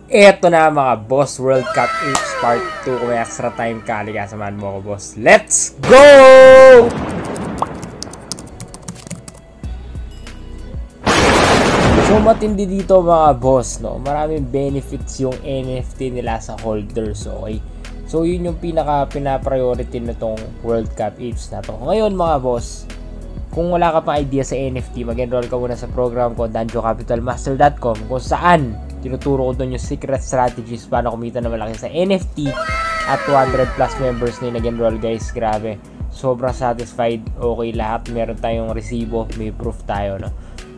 Eto na mga boss, World Cup Apes Part 2. Kung may extra time ka, halika samahan mo ako boss. Let's go! So matindi dito mga boss, no? Maraming benefits yung NFT nila sa holders, okay? So yun yung pina-priority na tong World Cup Apes na to. Ngayon mga boss, kung wala ka pang idea sa NFT, mag-enroll ka muna sa program ko danjocapitalmaster.com kung saan tinuturo ko doon yung secret strategies paano kumita na malaki sa NFT at 200 plus members na yung nag-enroll guys. Grabe, sobrang satisfied, okay lahat, meron tayong resibo, may proof tayo, no?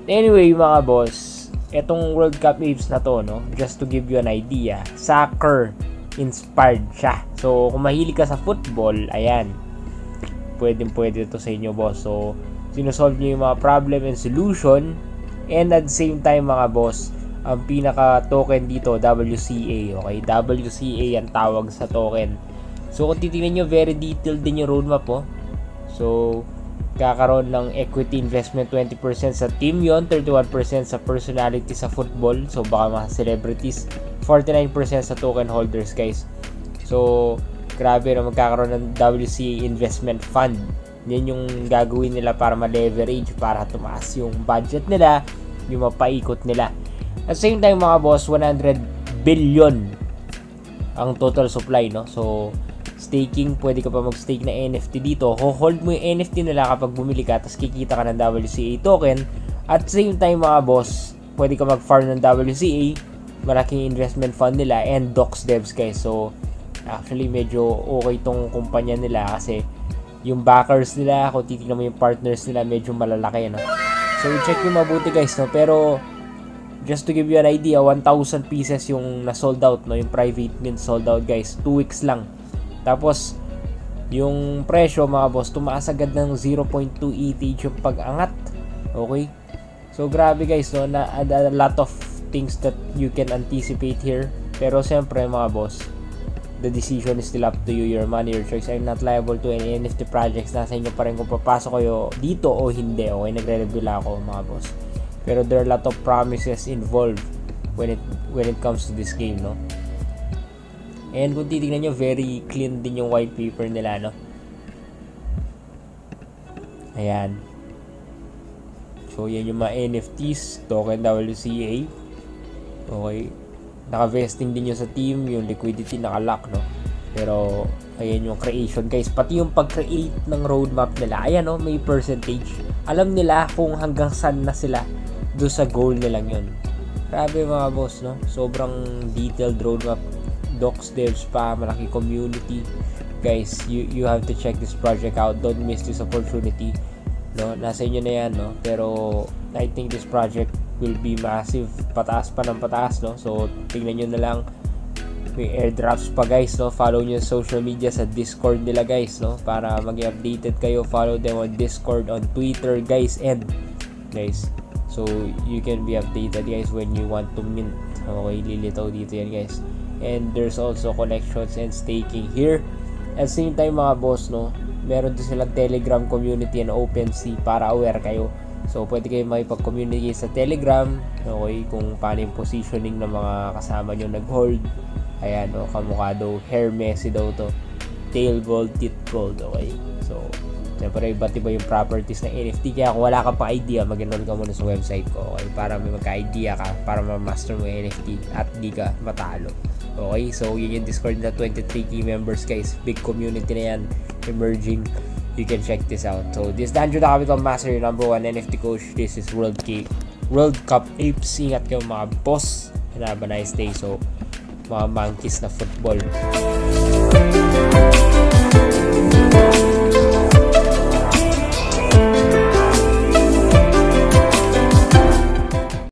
Anyway mga boss, etong World Cup Apes na to, no, just to give you an idea, soccer inspired siya. So kung mahilig ka sa football, ayan, pwede to sa inyo boss. So sinosolve nyo yung mga problem and solution, and at the same time mga boss, ang pinaka token dito WCA, okay? WCA ang tawag sa token. So kung titingnan nyo, very detailed din yung roadmap po. So kakaroon ng equity investment 20% sa team yon, 31% sa personality sa football, so baka mga celebrities, 49% sa token holders guys. So grabe na, magkakaroon ng WCA investment fund. Yan yung gagawin nila para ma-leverage, para tumaas yung budget nila, yung mapaikot nila. At the same time mga boss, 100 billion ang total supply, no? So staking, pwede ka pa mag-stake na NFT dito. Hold mo yung NFT nila kapag bumili ka, tapos kikita ka ng WCA token. At the same time mga boss, pwede ka mag-farm ng WCA, malaking investment fund nila, and docs devs guys. So actually medyo okay tong kumpanya nila kasi yung backers nila, kung titignan mo yung partners nila, medyo malalaki, no? So check yung mabuti guys, no? Pero just to give you an idea, 1,000 pieces yung na-sold out, no? Yung private mint sold out guys, 2 weeks lang. Tapos yung presyo mga boss, tumaas agad ng 0.2 ETH yung pag-angat. Okay? So grabe guys, no? A lot of things that you can anticipate here. Pero siyempre mga boss, the decision is still up to you, your money, your choice. I'm not liable to any NFT projects. Nasa inyo pa rin kung papasok kayo dito o hindi. Okay, nagre-review lang ako mga boss. Pero there are a lot of promises involved when it comes to this game, no? And kung titignan nyo, very clean din yung white paper nila, no? Ayan. So yan yung mga NFTs, token WCA. Okay. Naka-vesting din yung sa team, yung liquidity naka-lock, no? Pero ayan yung creation guys, pati yung pag-create ng roadmap nila, ayan, no? May percentage. Alam nila kung hanggang saan na sila doon sa goal nilang yun. Grabe mga boss, no? Sobrang detailed roadmap, docs devs pa, malaki community guys. You have to check this project out, don't miss this opportunity, no? Nasa inyo na yan, no? Pero I think this project will be massive, pataas pa ng pataas, no? So tingnan nyo na lang, may airdrops pa guys, no? Follow nyo social media sa Discord nila guys, no? Para maging updated kayo. Follow them on Discord, on Twitter guys, and guys, so you can be updated guys when you want to mint. Okay, lilitaw dito yan guys. And there's also collections and staking here. At the same time mga boss, no, meron din silang Telegram community and OpenSea para aware kayo. So pwede kayo makipag-communicate sa Telegram, okay, kung paano yung positioning ng mga kasama nyo nag-hold. Ayan, no, kamukha daw, hair messy daw to, tail gold, teeth gold, okay. So siyempre iba't iba yung properties ng NFT, kaya kung wala ka pa idea, mag-enroll ka muna sa website ko, okay, para may magka-idea ka, para ma-master mo yung NFT at di ka matalo. Okay, so yun yung Discord na 23 key members guys, big community na yan, emerging. You can check this out. So this is Danjo the Capital Master, your #1 NFT coach. This is World Cup Apes. Ingat kayo mga boss, and have a nice day. So mga monkeys na football.